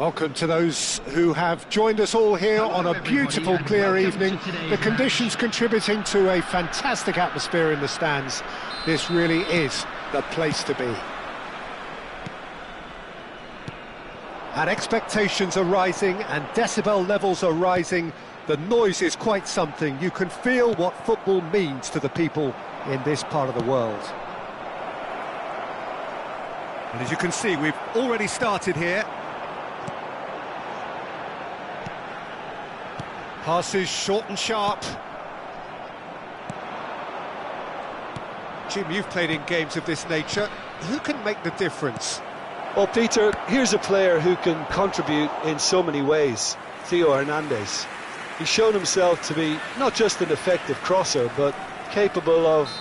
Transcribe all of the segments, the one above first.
Welcome to those who have joined us all here on a beautiful, clear evening. The conditions contributing to a fantastic atmosphere in the stands. This really is the place to be. And expectations are rising and decibel levels are rising. The noise is quite something. You can feel what football means to the people in this part of the world. And as you can see, we've already started here. Passes short and sharp. Jim, you've played in games of this nature. Who can make the difference? Well, Peter, here's a player who can contribute in so many ways. Theo Hernandez. He's shown himself to be not just an effective crosser, but capable of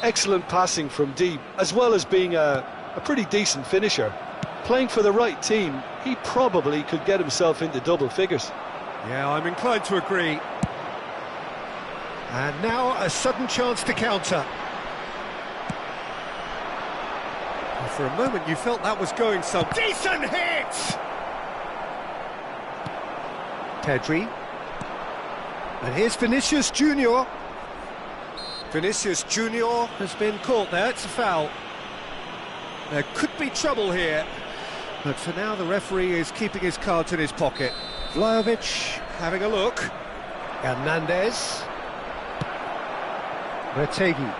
excellent passing from deep, as well as being a pretty decent finisher. Playing for the right team, he probably could get himself into double figures. Yeah, I'm inclined to agree. And now a sudden chance to counter. Well, for a moment you felt that was going some decent hit! Pedri. And here's Vinicius Junior. Vinicius Junior has been caught there, it's a foul. There could be trouble here, but for now the referee is keeping his cards in his pocket. Vlahovic having a look. Hernandez. Retegi.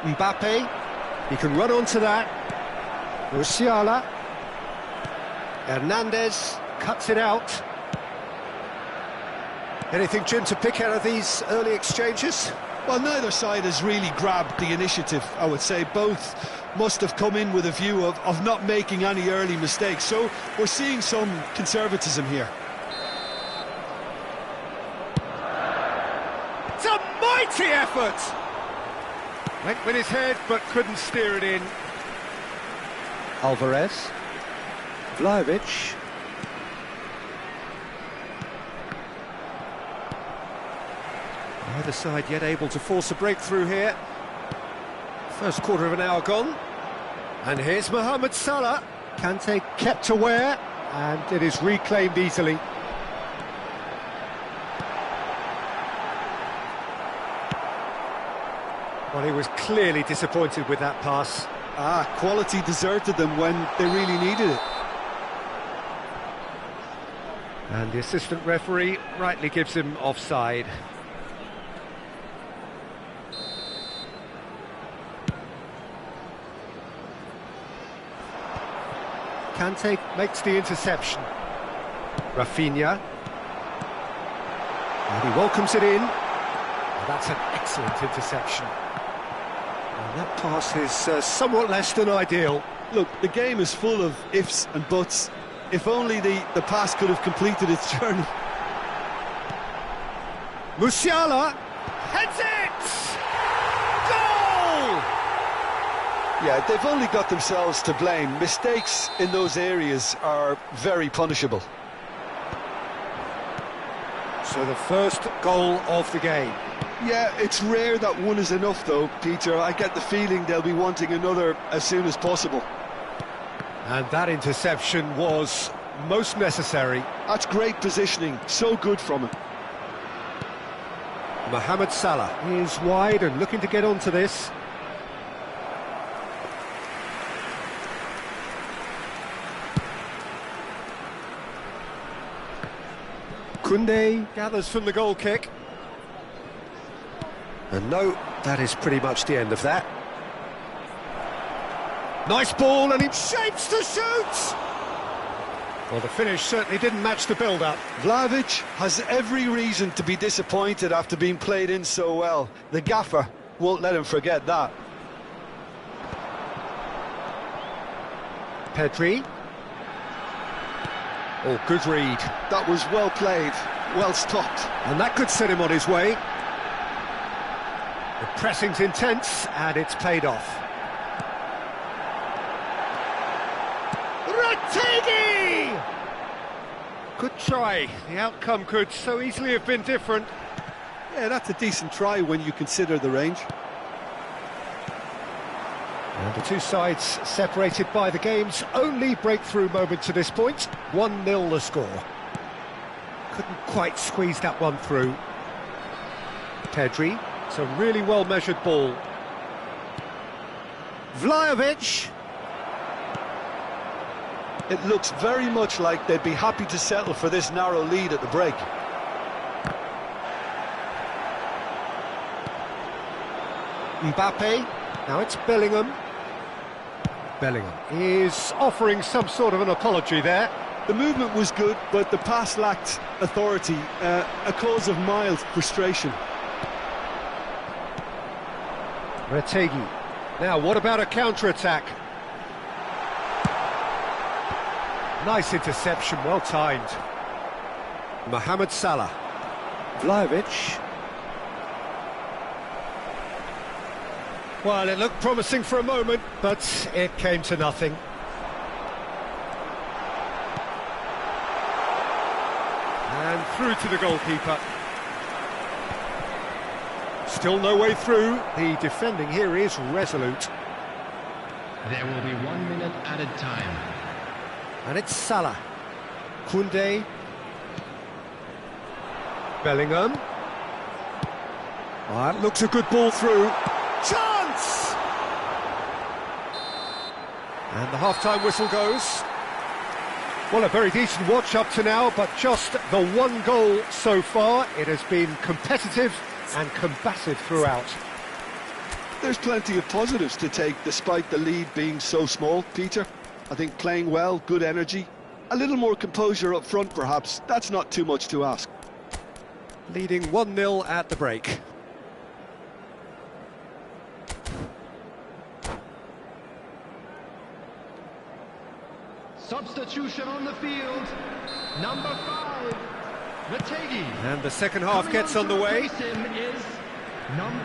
Mbappe. He can run onto that. Musiala. Hernandez cuts it out. Anything, Jim, to pick out of these early exchanges? Well, neither side has really grabbed the initiative, I would say. Both must have come in with a view of not making any early mistakes. So we're seeing some conservatism here. It's a mighty effort! Went with his head, but couldn't steer it in. Alvarez. Vlahovic. Either side yet able to force a breakthrough here. First quarter of an hour gone. And here's Mohamed Salah. Kante kept aware, and it is reclaimed easily. Well, he was clearly disappointed with that pass. Quality deserted them when they really needed it. And the assistant referee rightly gives him offside. Kante makes the interception. Rafinha. And he welcomes it in. And that's an excellent interception. And that pass is somewhat less than ideal. Look, the game is full of ifs and buts. If only the pass could have completed its journey. Musiala heads it! Goal! Yeah, they've only got themselves to blame. Mistakes in those areas are very punishable. So the first goal of the game. Yeah, it's rare that one is enough though, Peter. I get the feeling they'll be wanting another as soon as possible. And that interception was most necessary. That's great positioning, so good from him. Mohamed Salah is wide and looking to get onto this. Koundé gathers from the goal kick. And no, that is pretty much the end of that. Nice ball, and it shapes to shoot! Well, the finish certainly didn't match the build-up. Vlahovic has every reason to be disappointed after being played in so well. The gaffer won't let him forget that. Pedri. Oh, good read. That was well played, well stopped. And that could set him on his way. The pressing's intense, and it's paid off. Retegi! Good try. The outcome could so easily have been different. Yeah, that's a decent try when you consider the range. And the two sides separated by the game's only breakthrough moment to this point. 1-0 the score. Couldn't quite squeeze that one through. Pedri, it's a really well-measured ball. A.Vasojevic. It looks very much like they'd be happy to settle for this narrow lead at the break. Mbappe, now it's Bellingham. Bellingham is offering some sort of an apology there. The movement was good, but the pass lacked authority, a cause of mild frustration. Retegi. Now, what about a counter-attack? Nice interception, well timed. Mohamed Salah. A.Vasojevic. Well, it looked promising for a moment, but it came to nothing. And through to the goalkeeper. Still no way through. The defending here is resolute. There will be 1 minute added time. And it's Salah. Koundé. Bellingham. That looks a good ball through. Chance! And the half-time whistle goes. Well, a very decent watch up to now, but just the one goal so far. It has been competitive and combative throughout. There's plenty of positives to take despite the lead being so small, Peter. I think playing well, good energy, a little more composure up front perhaps. That's not too much to ask. Leading 1-0 at the break. Substitution on the field, number 5, Retegi. And the second half gets underway.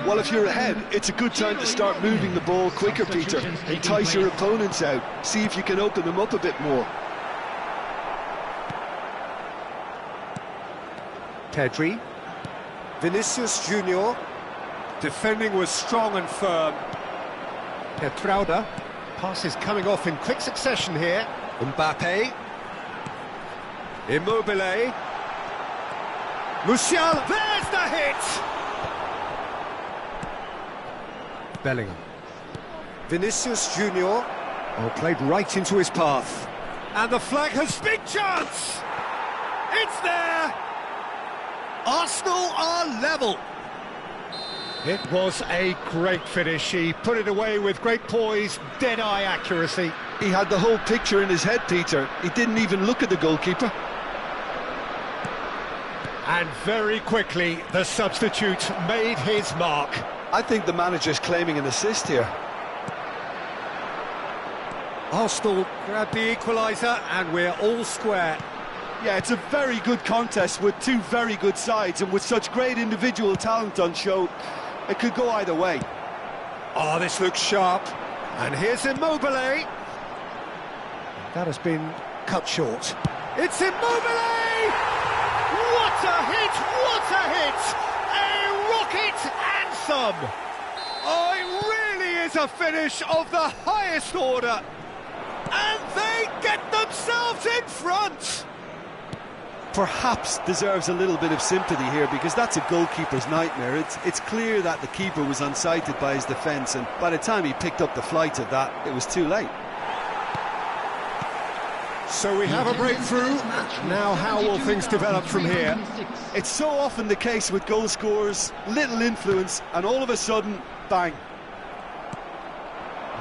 Well, if you're ahead, it's a good time to start moving the ball quicker, Peter. Entice your opponents out, see if you can open them up a bit more. Pedri. Vinicius Junior. Defending was strong and firm. Petrauda. Passes coming off in quick succession here. Mbappe. Immobile. Musiala. There's the hit! Bellingham. Vinicius Junior. Oh, played right into his path. And the flag has big chance! It's there! Arsenal are level. It was a great finish. He put it away with great poise, dead-eye accuracy. He had the whole picture in his head, Peter. He didn't even look at the goalkeeper. And very quickly, the substitute made his mark. I think the manager's claiming an assist here. Arsenal grabbed the equaliser, and we're all square. Yeah, it's a very good contest with two very good sides, and with such great individual talent on show, it could go either way. Oh, this looks sharp. And here's Immobile. That has been cut short. It's Immobile! What a hit! What a hit! A rocket anthem! Oh, it really is a finish of the highest order. And they get themselves in front! Perhaps deserves a little bit of sympathy here, because that's a goalkeeper's nightmare. It's clear that the keeper was unsighted by his defence, and by the time he picked up the flight of that, it was too late. So we have a breakthrough. Now how will things develop from here? It's so often the case with goal scorers, little influence, and all of a sudden, bang.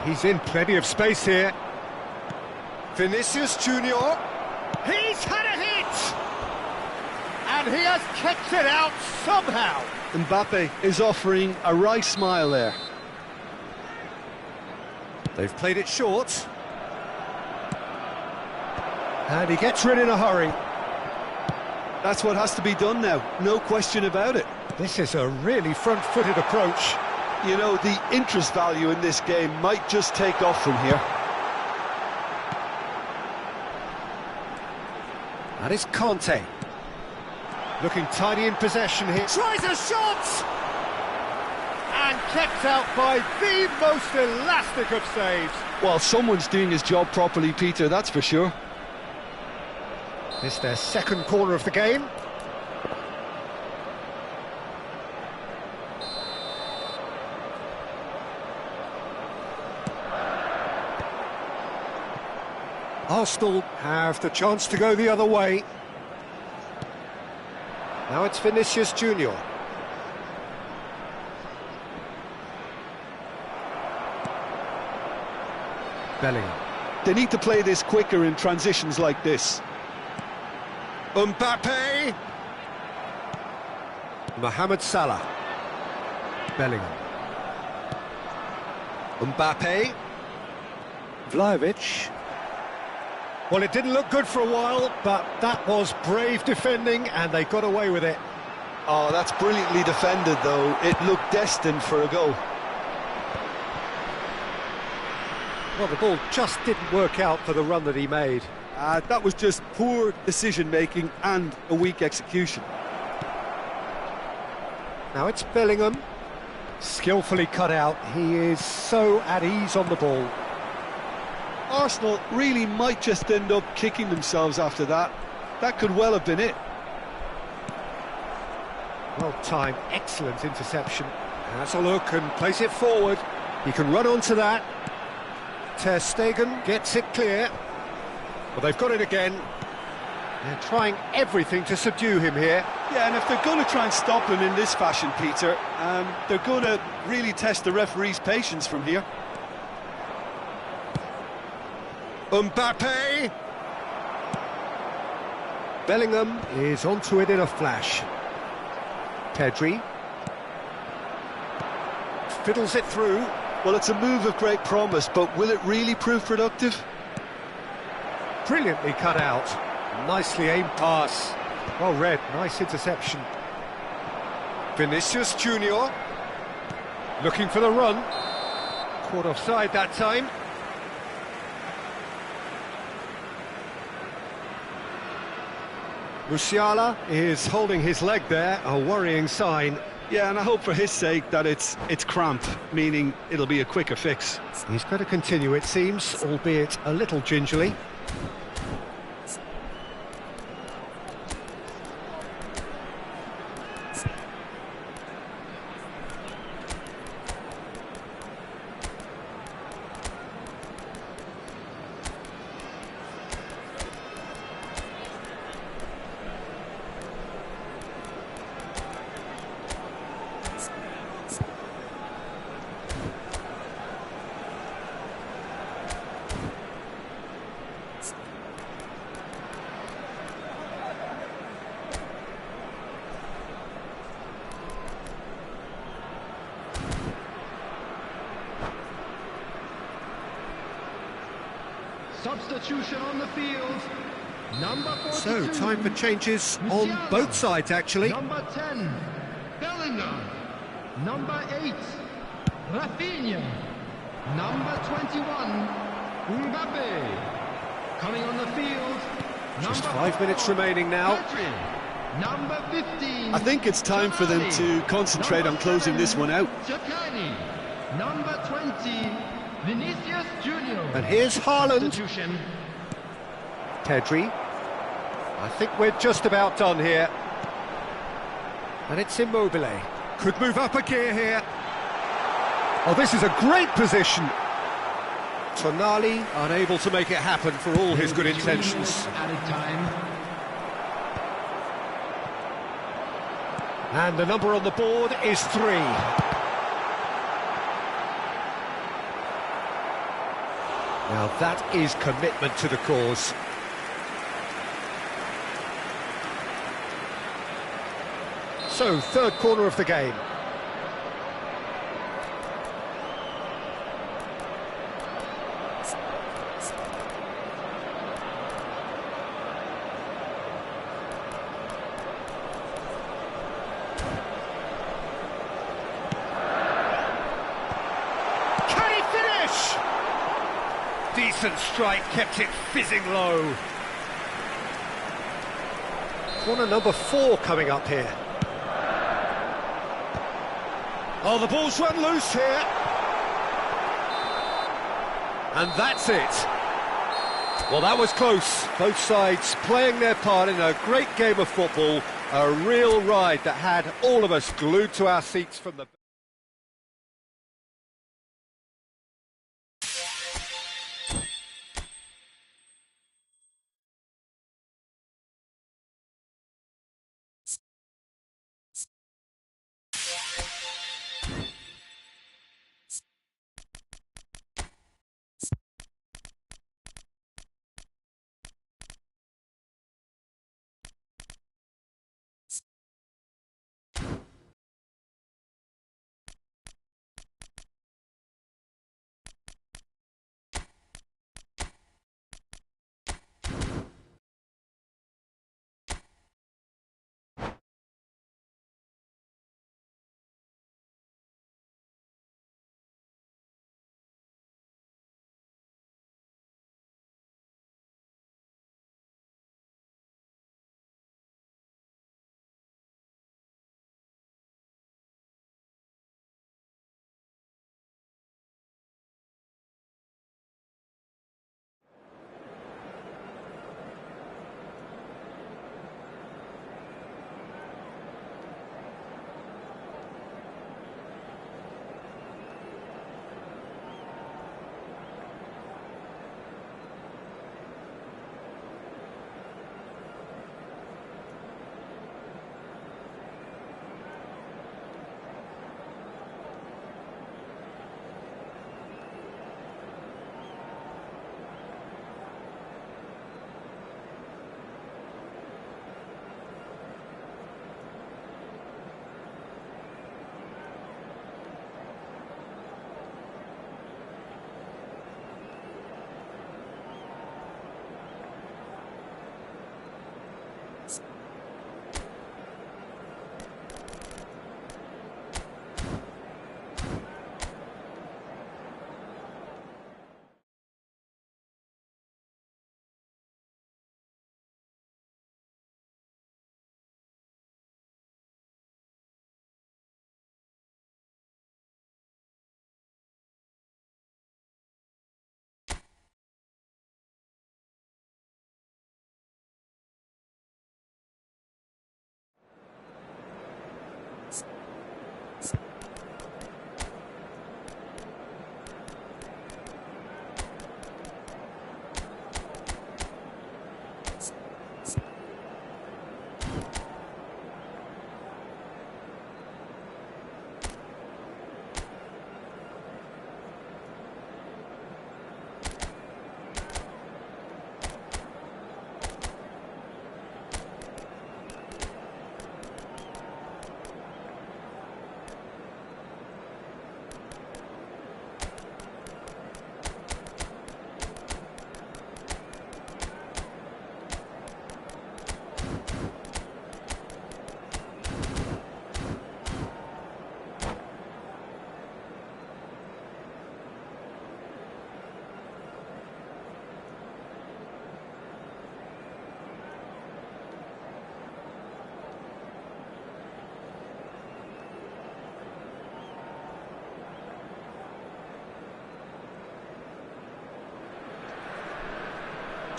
He's in plenty of space here. Vinicius Junior. He's had a hit! And he has kept it out somehow. Mbappe is offering a wry smile there. They've played it short. And he gets rid in a hurry. That's what has to be done now, no question about it. This is a really front-footed approach. You know, the interest value in this game might just take off from here. That is Conte. Looking tidy in possession here. Tries a shot! and kept out by the most elastic of saves. Well, someone's doing his job properly, Peter, that's for sure. It's their second corner of the game. Arsenal have the chance to go the other way. Now it's Vinicius Junior. Bellingham. They need to play this quicker in transitions like this. Mbappe. Mohamed Salah. Bellingham. Mbappe. Vlahovic. Well, it didn't look good for a while, but that was brave defending, and they got away with it. Oh, that's brilliantly defended, though. It looked destined for a goal. Well, the ball just didn't work out for the run that he made. That was just poor decision-making and a weak execution. Now it's Bellingham. Skillfully cut out. He is so at ease on the ball. Arsenal really might just end up kicking themselves after that. That could well have been it. Well timed, excellent interception. Has a look and plays it forward. He can run onto that. Ter Stegen gets it clear. Well, they've got it again. They're trying everything to subdue him here. Yeah, and if they're going to try and stop him in this fashion, Peter, they're going to really test the referee's patience from here. Mbappe! Bellingham is onto it in a flash. Pedri fiddles it through. Well, it's a move of great promise, but will it really prove productive? Brilliantly cut out. Nicely aimed pass. Well read, nice interception. Vinicius Junior looking for the run. Caught offside that time. Musiala is holding his leg there, a worrying sign. Yeah, and I hope for his sake that it's cramp, meaning it'll be a quicker fix. He's got to continue, it seems, albeit a little gingerly. Substitution on the field. Number 42. So, time for changes on both sides, actually. Number 10, Bellingham. Number 8, Rafinha. Number 21, Mbappe. Coming on the field. Just number 5 minutes remaining now. Pedri. Number 15. I think it's time for them to concentrate on closing this one out. Chakani. Number 20, Vinicius Junior. And here's Haaland. Substitution. Pedri. I think we're just about done here. And it's Immobile. Could move up a gear here. Oh, this is a great position. Tonali unable to make it happen for all his good intentions. Added time. And the number on the board is 3. Now that is commitment to the cause. So, third corner of the game. Can he finish? Decent strike, kept it fizzing low. Corner number 4 coming up here. Oh, the ball's run loose here. And that's it. Well, that was close. Both sides playing their part in a great game of football. A real ride that had all of us glued to our seats from the...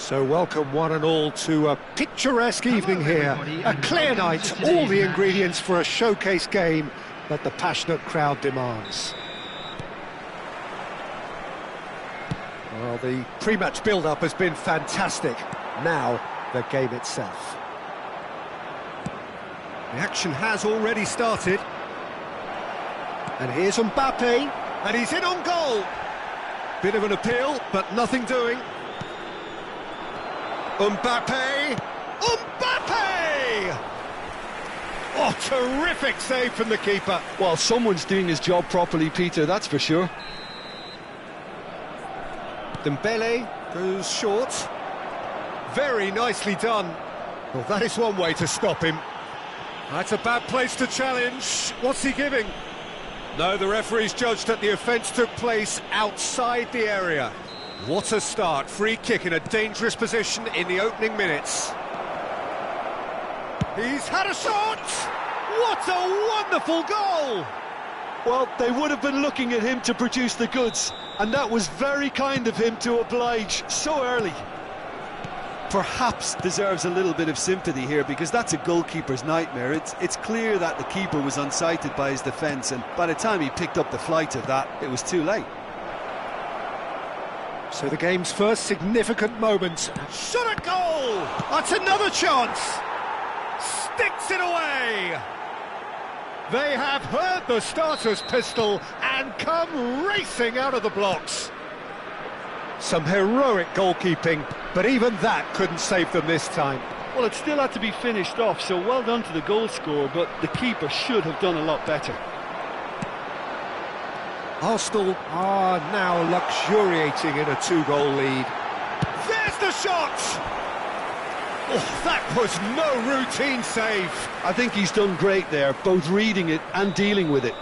So welcome one and all to a picturesque evening here. A clear night, all the ingredients for a showcase game that the passionate crowd demands. Well, the pre-match build-up has been fantastic. Now, the game itself. The action has already started. And here's Mbappe, and he's in on goal. Bit of an appeal, but nothing doing. Mbappe! Mbappe! Oh, terrific save from the keeper. Well, someone's doing his job properly, Peter, that's for sure. Dembele goes short. Very nicely done. Well, that is one way to stop him. That's a bad place to challenge. What's he giving? No, the referee's judged that the offence took place outside the area. What a start. Free kick in a dangerous position in the opening minutes. He's had a shot! What a wonderful goal! Well, they would have been looking at him to produce the goods, and that was very kind of him to oblige so early. Perhaps deserves a little bit of sympathy here, because that's a goalkeeper's nightmare. It's clear that the keeper was unsighted by his defence, and by the time he picked up the flight of that, it was too late. So the game's first significant moment. Shot at goal! That's another chance! Sticks it away! They have heard the starter's pistol and come racing out of the blocks. Some heroic goalkeeping, but even that couldn't save them this time. Well, it still had to be finished off, so well done to the goal scorer, but the keeper should have done a lot better. Arsenal are now luxuriating in a 2-goal lead. There's the shot! Oh, that was no routine save. I think he's done great there, both reading it and dealing with it.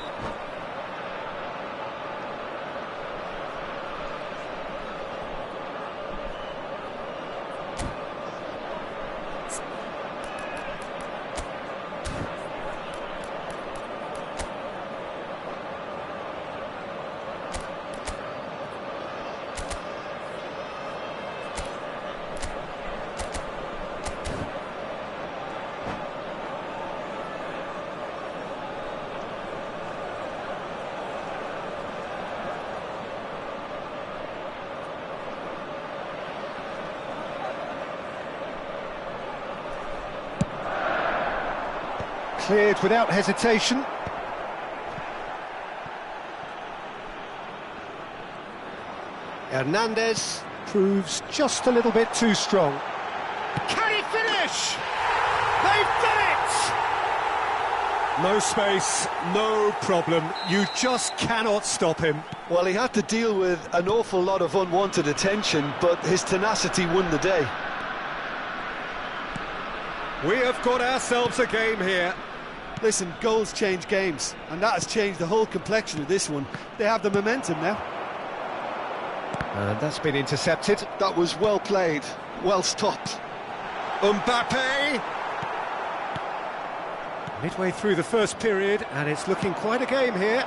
Cleared without hesitation. Hernandez proves just a little bit too strong. Can he finish? They've done it! No space, no problem. You just cannot stop him. Well, he had to deal with an awful lot of unwanted attention, but his tenacity won the day. We have got ourselves a game here. Listen, goals change games, and that has changed the whole complexion of this one. They have the momentum now. And that's been intercepted. That was well played, well stopped. Mbappe! Midway through the first period, and it's looking quite a game here.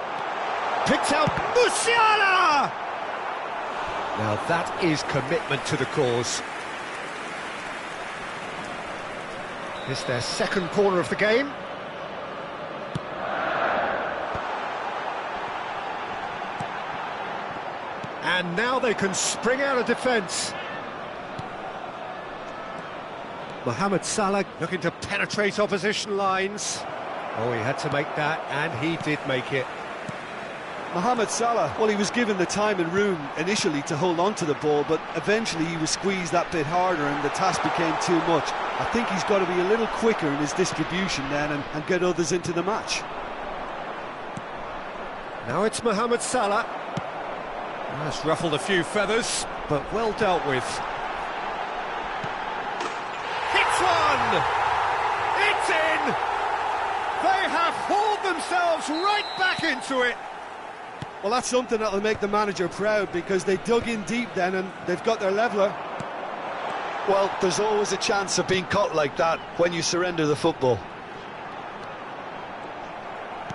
Picked out Musiala! Now that is commitment to the cause. It's their second corner of the game. And now they can spring out of defence. Mohamed Salah looking to penetrate opposition lines. Oh, he had to make that, and he did make it. Mohamed Salah, well, he was given the time and room initially to hold on to the ball, but eventually he was squeezed that bit harder and the task became too much. I think he's got to be a little quicker in his distribution then and get others into the match. Now it's Mohamed Salah. That's ruffled a few feathers, but well dealt with. Hits one! It's in! They have hauled themselves right back into it! Well, that's something that'll make the manager proud, because they dug in deep then and they've got their leveller. Well, there's always a chance of being caught like that when you surrender the football.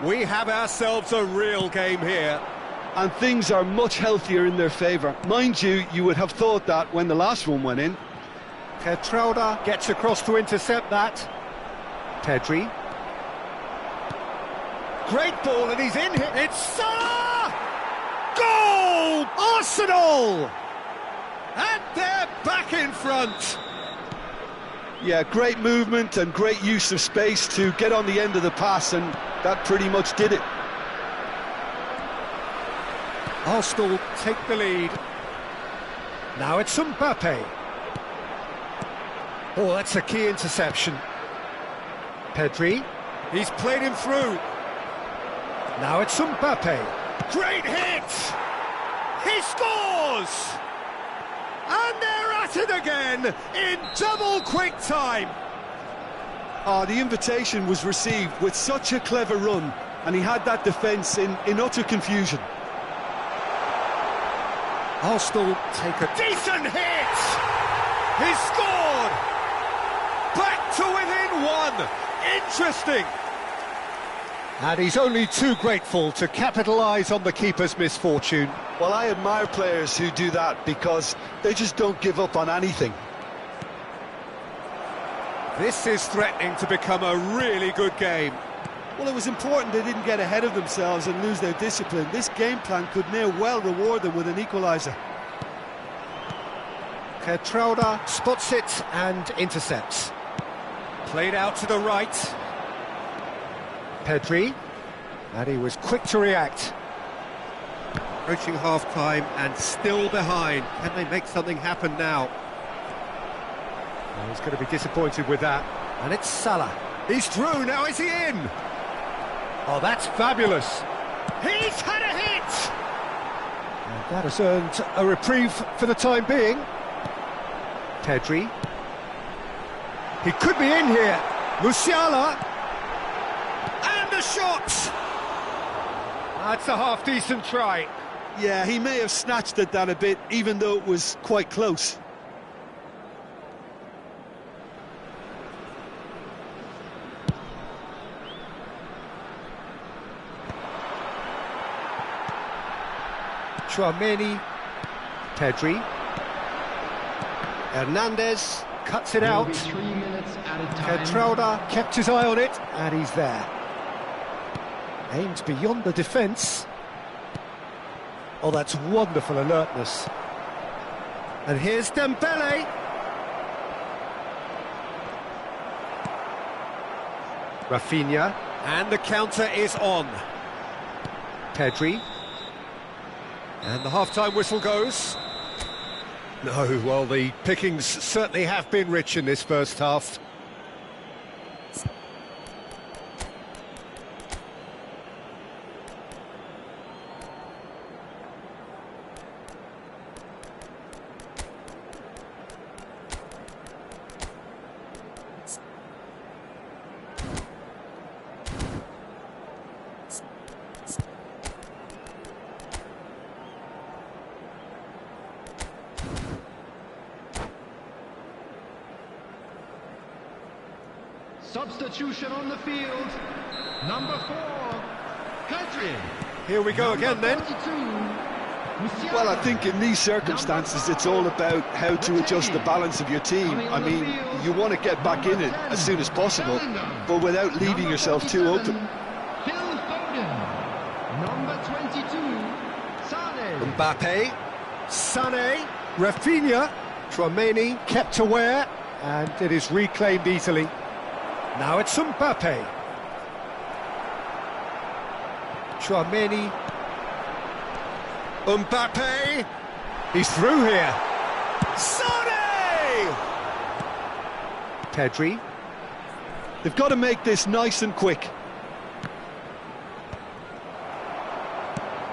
We have ourselves a real game here. And things are much healthier in their favour. Mind you, you would have thought that when the last one went in. Kertrauda gets across to intercept that. Pedri. Great ball, and he's in here. It's Salah! Goal! Arsenal! And they're back in front. Yeah, great movement and great use of space to get on the end of the pass, and that pretty much did it. Arsenal take the lead. Now it's Mbappe. Oh, that's a key interception. Pedri. He's played him through. Now it's Mbappe. Great hit! He scores! And they're at it again in double quick time. The invitation was received with such a clever run, and he had that defence in utter confusion. Arsenal take a decent hit! He scored! Back to within one! Interesting! And he's only too grateful to capitalise on the keeper's misfortune. Well, I admire players who do that because they just don't give up on anything. This is threatening to become a really good game. Well, it was important they didn't get ahead of themselves and lose their discipline. This game plan could now well reward them with an equaliser. Kertrauda spots it and intercepts. Played out to the right. Pedri, and he was quick to react. Approaching half-time and still behind. Can they make something happen now? Well, he's going to be disappointed with that. And it's Salah. He's through, now is he in? Oh, that's fabulous. He's had a hit! And that has earned a reprieve for the time being. Pedri. He could be in here. Musiala. And the shot! That's a half-decent try. Yeah, he may have snatched at that a bit, even though it was quite close. Tchouaméni, Pedri, Hernandez cuts it out. 3 minutes added time. Kertrauda kept his eye on it, and he's there. Aimed beyond the defence. Oh, that's wonderful alertness. And here's Dembele. Rafinha, and the counter is on. Pedri. And the half-time whistle goes. No, well, the pickings certainly have been rich in this first half. Substitution on the field. Number 4, Pedri. Here we go again then. 32, Musiala. Well, I think in these circumstances it's all about how to adjust the balance of your team. I mean, you want to get back in it as soon as possible, but without leaving yourself too open. Phil Foden. Number 22, Sane. Mbappe, Sané, Rafinha, Tchouaméni kept aware, and it is reclaimed easily. Now it's Mbappe. Tchouaméni. Mbappe. He's through here. Sané! Pedri. They've got to make this nice and quick.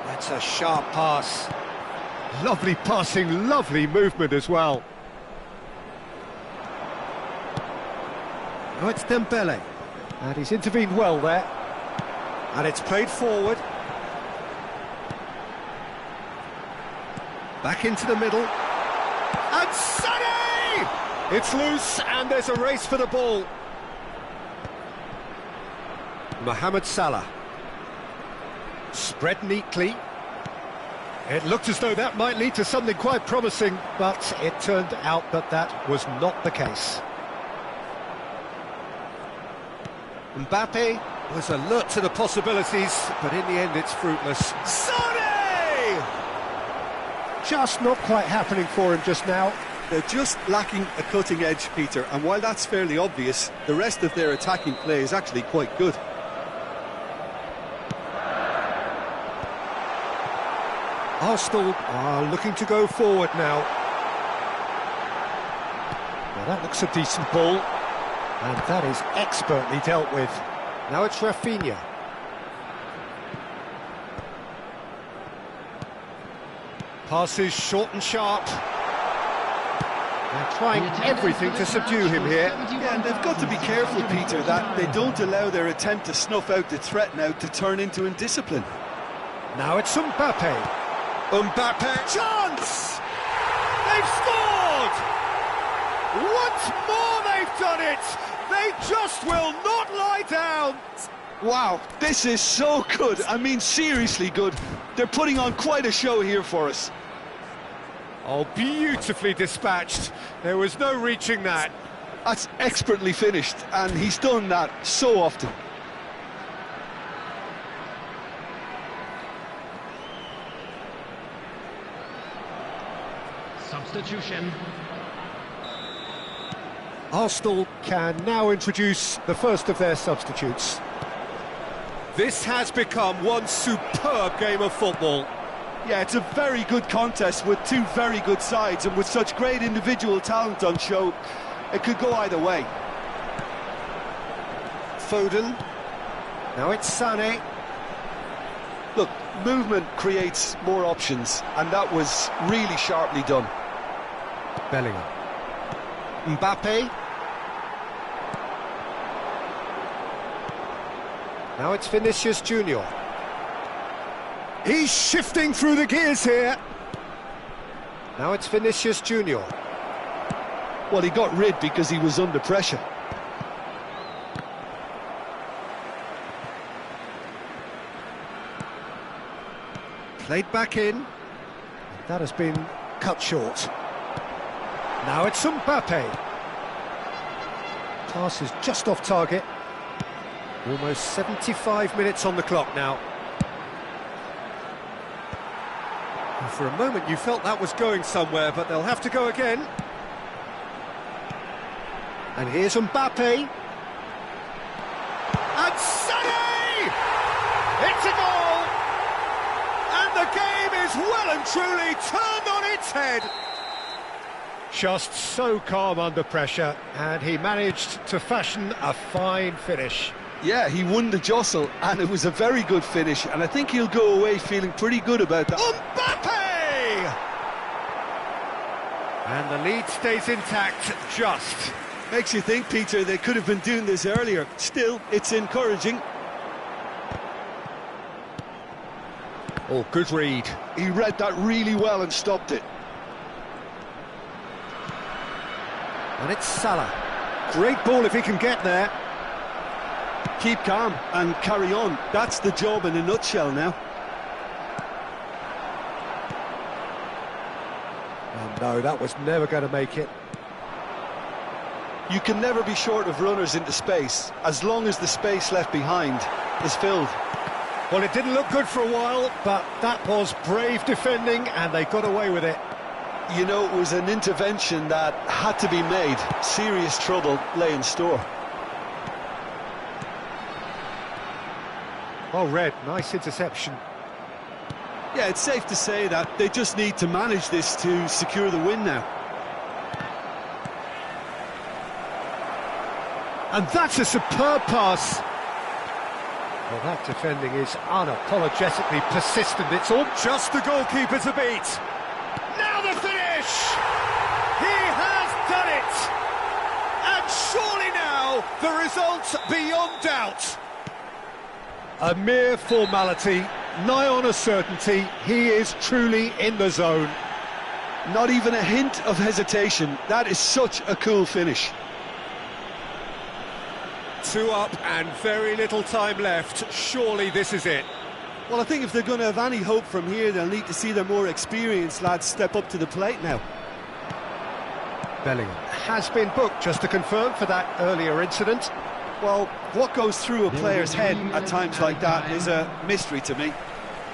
That's a sharp pass. Lovely passing, lovely movement as well. Oh, it's Dembele, and he's intervened well there, and it's played forward, back into the middle, and Sané! It's loose, and there's a race for the ball. Mohamed Salah, spread neatly. It looked as though that might lead to something quite promising, but it turned out that that was not the case. Mbappe was alert to the possibilities, but in the end it's fruitless. Sané! Just not quite happening for him just now. They're just lacking a cutting edge, Peter, and while that's fairly obvious, the rest of their attacking play is actually quite good. Arsenal are looking to go forward now. Now that looks a decent ball. And that is expertly dealt with. Now it's Rafinha. Passes short and sharp. They're trying everything to subdue him here. Yeah, and they've got to be careful, Peter, that they don't allow their attempt to snuff out the threat now to turn into indiscipline. Now it's Mbappe. Mbappe, chance! They've scored! Once more they've done it! They just will not lie down! Wow, this is so good. I mean, seriously good. They're putting on quite a show here for us. Oh, beautifully dispatched. There was no reaching that. That's expertly finished, and he's done that so often. Substitution. Arsenal can now introduce the first of their substitutes. This has become one superb game of football. Yeah, it's a very good contest with two very good sides, and with such great individual talent on show, it could go either way. Foden. Now it's Sané. Look, movement creates more options, and that was really sharply done. Bellingham. Mbappe. Now it's Vinicius Junior. He's shifting through the gears here. Now it's Vinicius Junior. Well, he got rid because he was under pressure. Played back in. That has been cut short. Now it's Mbappe. Pass is just off target. Almost 75 minutes on the clock now. And for a moment you felt that was going somewhere, but they'll have to go again. And here's Mbappe. And Sané! It's a goal! And the game is well and truly turned on its head. Just so calm under pressure, and he managed to fashion a fine finish. Yeah, he won the jostle, and it was a very good finish, and I think he'll go away feeling pretty good about that. Mbappe! And the lead stays intact, just. Makes you think, Peter, they could have been doing this earlier. Still, it's encouraging. Oh, good read. He read that really well and stopped it. And it's Salah. Great ball if he can get there. Keep calm and carry on. That's the job in a nutshell now. Oh no, that was never going to make it. You can never be short of runners into space, as long as the space left behind is filled. Well, it didn't look good for a while, but that was brave defending, and they got away with it. You know, it was an intervention that had to be made. Serious trouble lay in store. Well read, nice interception. Yeah, it's safe to say that they just need to manage this to secure the win now. And that's a superb pass. Well, that defending is unapologetically persistent. It's all just the goalkeeper to beat. Now the finish! He has done it! And surely now, the result beyond doubt. A mere formality, nigh on a certainty. He is truly in the zone. Not even a hint of hesitation. That is such a cool finish. 2 up and very little time left. Surely this is it. Well, I think if they're going to have any hope from here, they'll need to see their more experienced lads step up to the plate now. Bellingham has been booked, just to confirm, for that earlier incident. Well, what goes through a player's head at times like that is a mystery to me.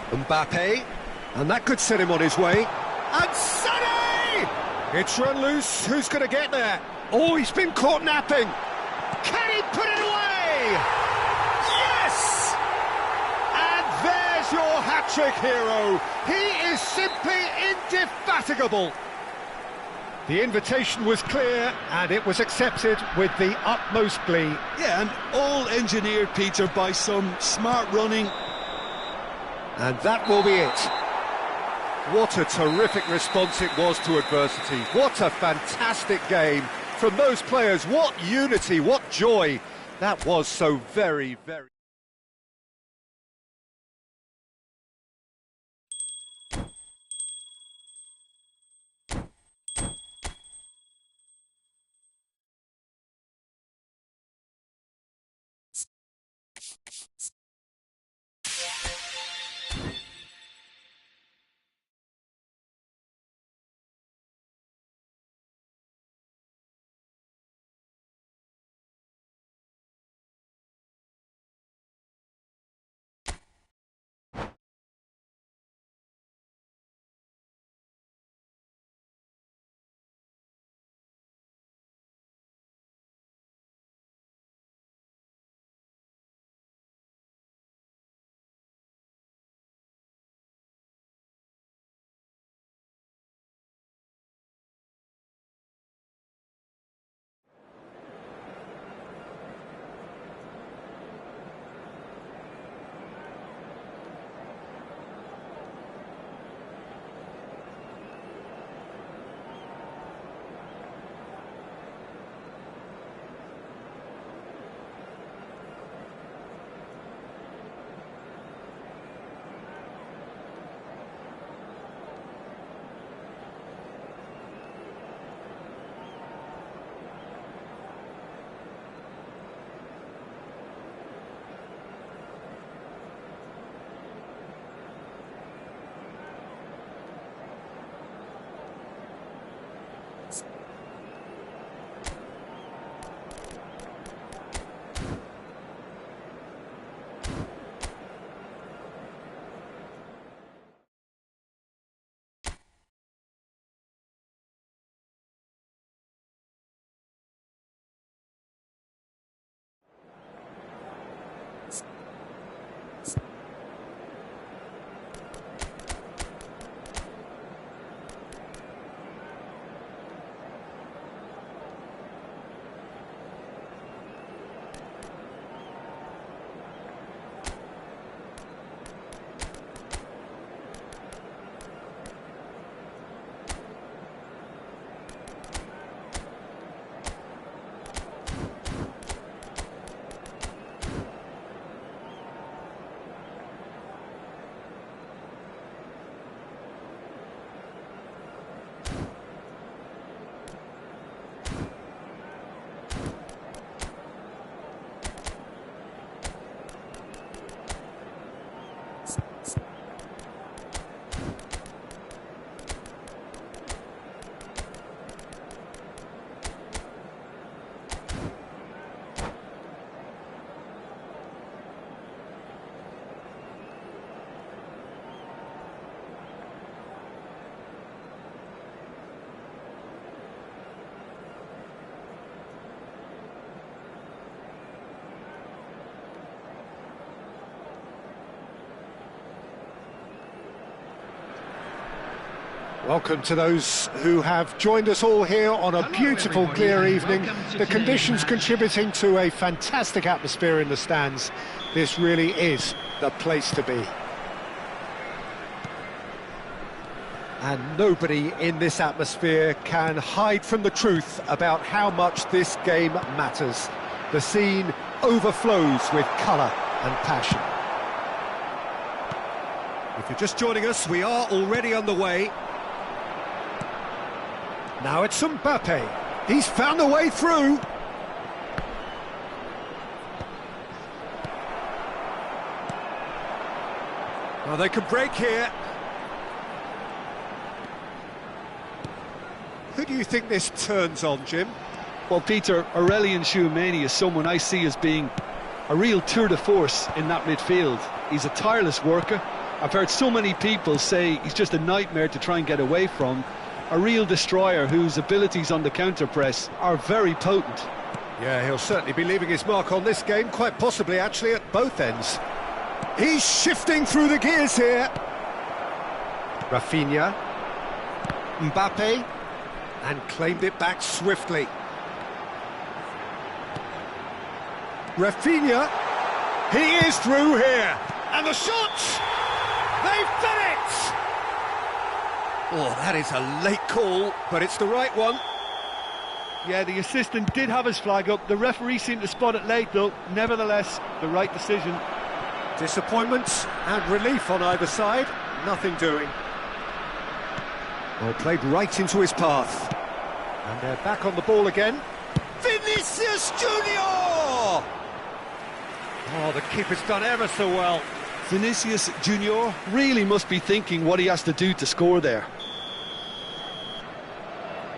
Mbappe, and that could set him on his way. And Sané! It's run loose, who's going to get there? Oh, he's been caught napping. Can he put it away? Yes! And there's your hat-trick hero. He is simply indefatigable. The invitation was clear, and it was accepted with the utmost glee. Yeah, and all engineered, Peter, by some smart running. And that will be it. What a terrific response it was to adversity. What a fantastic game from those players. What unity, what joy. That was so very, very... Welcome to those who have joined us all here on a beautiful, everybody, clear and evening. welcome to The today's conditions match. contributing to a fantastic atmosphere in the stands. This really is the place to be. And nobody in this atmosphere can hide from the truth about how much this game matters. The scene overflows with colour and passion. If you're just joining us, we are already underway. Now it's Mbappe. He's found a way through. Well, they can break here. Who do you think this turns on, Jim? Well, Peter, Aurelien Tchouameni is someone I see as being a real tour de force in that midfield. He's a tireless worker. I've heard so many people say he's just a nightmare to try and get away from. A real destroyer whose abilities on the counter-press are very potent. Yeah, he'll certainly be leaving his mark on this game, quite possibly actually at both ends. He's shifting through the gears here. Rafinha. Mbappe. And claimed it back swiftly. Rafinha. He is through here. And the shot! They've done it! Oh, that is a late call, but it's the right one. Yeah, the assistant did have his flag up. The referee seemed to spot it late, though. Nevertheless, the right decision. Disappointment and relief on either side. Nothing doing. Well, played right into his path. And they're back on the ball again. Vinicius Junior! Oh, the keeper's done ever so well. Vinicius Junior really must be thinking what he has to do to score there.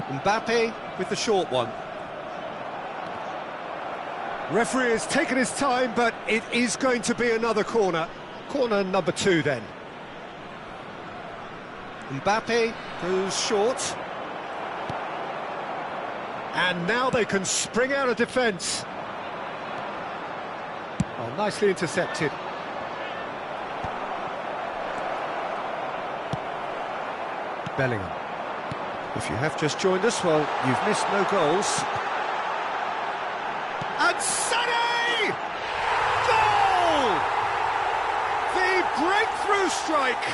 Mbappe with the short one. Referee has taken his time, but it is going to be another corner. Corner number 2 then. Mbappe goes short. And now they can spring out of defence. Oh, nicely intercepted. Bellingham. If you have just joined us, well, you've missed no goals. And Sané! Goal! The breakthrough strike!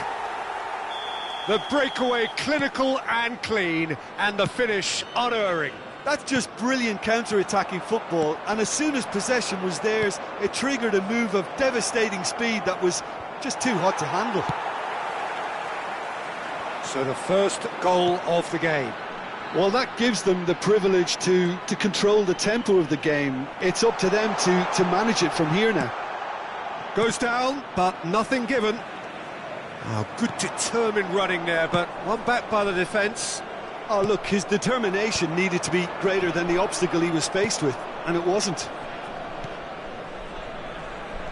The breakaway clinical and clean, and the finish unerring. That's just brilliant counter-attacking football, and as soon as possession was theirs, it triggered a move of devastating speed that was just too hot to handle. So the first goal of the game. Well, that gives them the privilege to control the tempo of the game. It's up to them to manage it from here now. Goes down, but nothing given. Oh, good determined running there, but one back by the defence. Oh, look, his determination needed to be greater than the obstacle he was faced with, and it wasn't.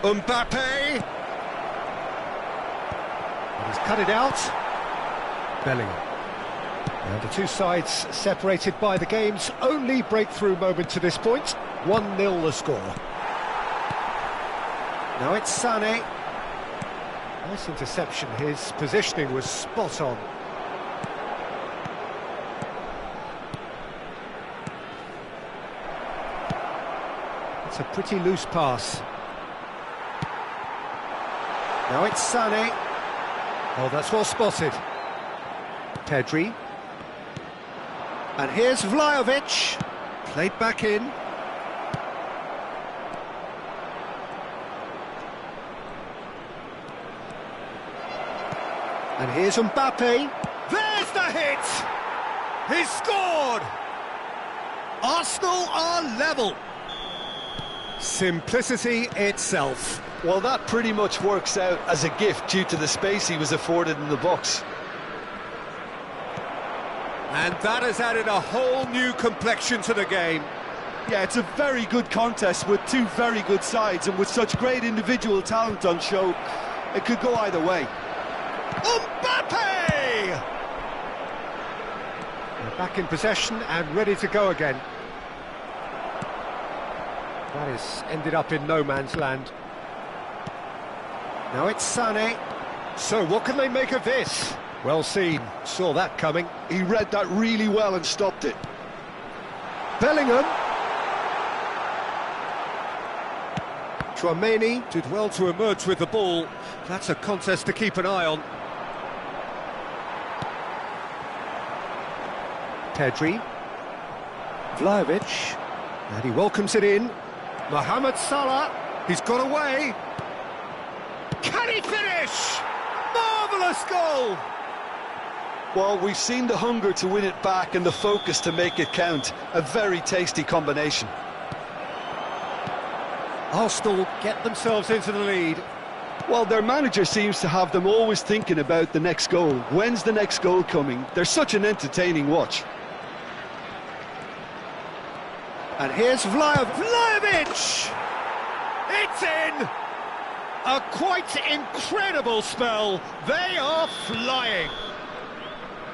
Mbappe! And he's cut it out. Bellingham. And the two sides separated by the game's only breakthrough moment to this point. 1-0 the score. Now it's Sané. Nice interception, his positioning was spot on. It's a pretty loose pass. Now it's Sané. Oh, that's well spotted. Pedri. And here's Vlahovic. Played back in. And here's Mbappe. There's the hit! He's scored! Arsenal are level. Simplicity itself. Well, that pretty much works out as a gift due to the space he was afforded in the box. And that has added a whole new complexion to the game. Yeah, it's a very good contest with two very good sides, and with such great individual talent on show, it could go either way. Mbappe! They're back in possession and ready to go again. That has ended up in no man's land. Now it's Sané. So what can they make of this? Well seen, saw that coming. He read that really well and stopped it. Bellingham. Tchouameni did well to emerge with the ball. That's a contest to keep an eye on. Pedri. Vlahovic. And he welcomes it in. Mohamed Salah. He's got away. Can he finish? Marvellous goal! Well, we've seen the hunger to win it back and the focus to make it count. A very tasty combination. Arsenal get themselves into the lead. Well, their manager seems to have them always thinking about the next goal. When's the next goal coming? They're such an entertaining watch. And here's Vlahovic! It's in! A quite incredible spell. They are flying.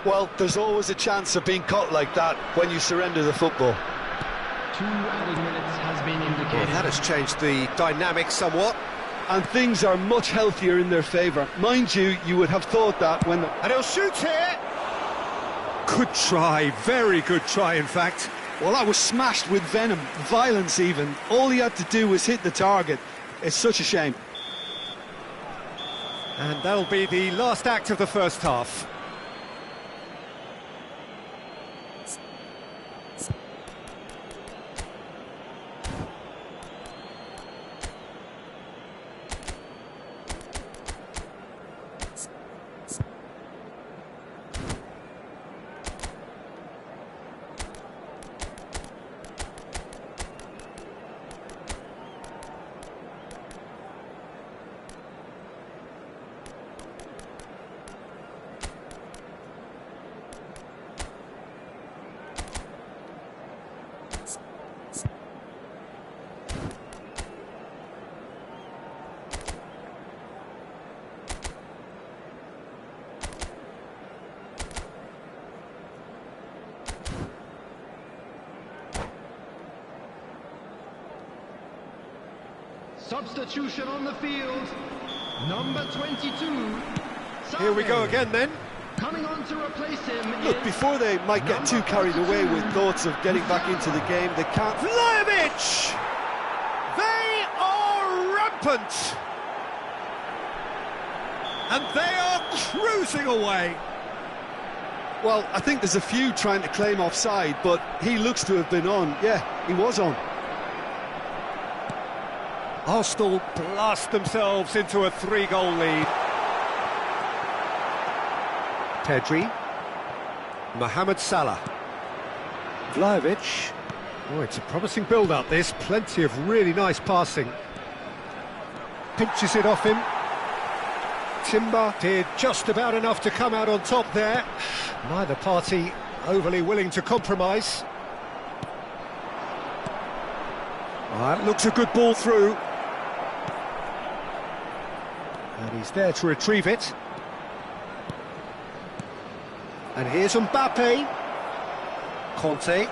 Well, there's always a chance of being caught like that when you surrender the football. 2 added minutes has been indicated. Well, that has changed the dynamic somewhat. And things are much healthier in their favour. Mind you, you would have thought that when... And he'll shoot here! Good try, very good try in fact. Well, that was smashed with venom, violence even. All he had to do was hit the target. It's such a shame. And that'll be the last act of the first half. Substitution on the field. Number 22. Here we go again then. Coming on to replace him. Look, before they might get too carried away with thoughts of getting back into the game, they can't... Vlahovic! They are rampant! And they are cruising away. Well, I think there's a few trying to claim offside, but he looks to have been on. Yeah, he was on. Arsenal blast themselves into a 3-goal lead. Pedri. Mohamed Salah. Vlahovic. Oh, it's a promising build-up, this. Plenty of really nice passing. Pinches it off him. Timber did just about enough to come out on top there. Neither party overly willing to compromise. That looks a good ball through. And he's there to retrieve it. And here's Mbappe. Conte.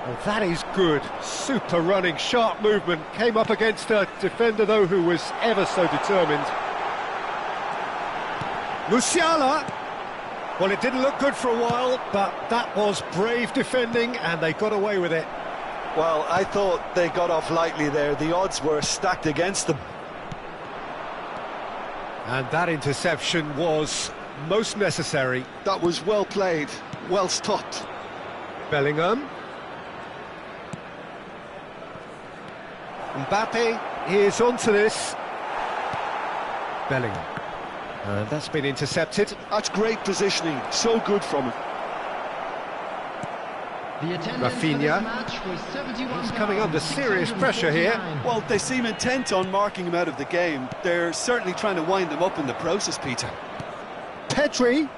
Oh, that is good. Super running, sharp movement. Came up against a defender, though, who was ever so determined. Musiala. Well, it didn't look good for a while, but that was brave defending, and they got away with it. Well, I thought they got off lightly there. The odds were stacked against them. And that interception was most necessary. That was well played, well stopped. Bellingham. Mbappe is onto this. Bellingham. And that's been intercepted. That's great positioning, so good from him. Rafinha. He's coming under serious pressure here. Well, they seem intent on marking him out of the game. They're certainly trying to wind him up in the process, Peter. Pedri.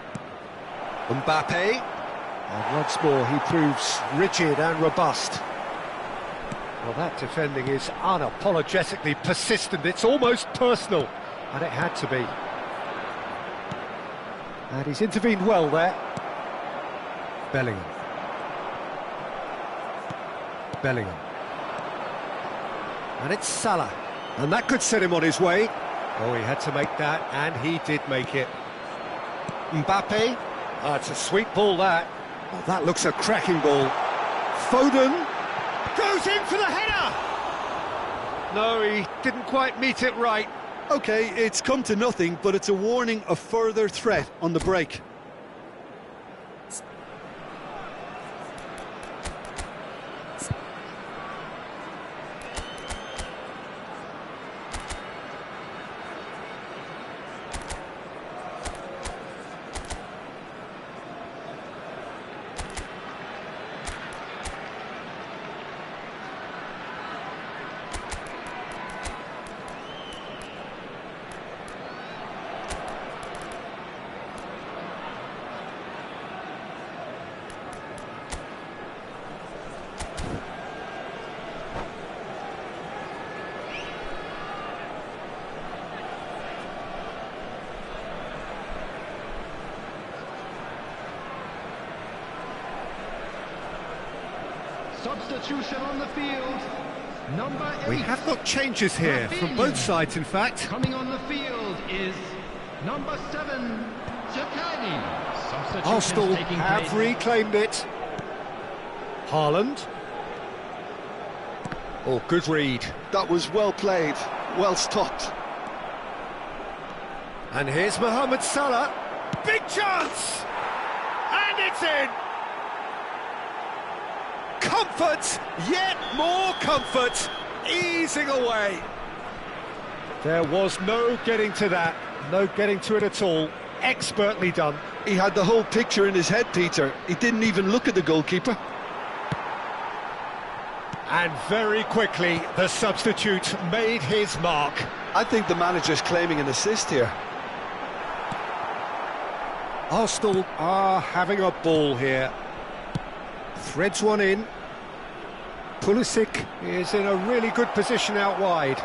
Mbappe. And once more he proves rigid and robust. Well, that defending is unapologetically persistent. It's almost personal, and it had to be. And he's intervened well there. Bellingham. Bellingham. And it's Salah. And that could set him on his way. Oh, he had to make that, and he did make it. Mbappe. That's a sweet ball, that. Oh, that looks a cracking ball. Foden goes in for the header! No, he didn't quite meet it right. OK, it's come to nothing, but it's a warning of further threat on the break. Substitution on the field. Number 8. We have got changes here from both sides, in fact. Coming on the field is number 7, Zakani. Substitution Arsenal taking have place. reclaimed it. Haaland. Oh, good read. That was well played, well stopped. And here's Mohamed Salah. Big chance! And it's in! Comfort, yet more comfort, easing away. There was no getting to that, no getting to it at all. Expertly done. He had the whole picture in his head, Peter. He didn't even look at the goalkeeper. And very quickly, the substitute made his mark. I think the manager's claiming an assist here. Arsenal are having a ball here. Threads one in. Pulisic is in a really good position out wide.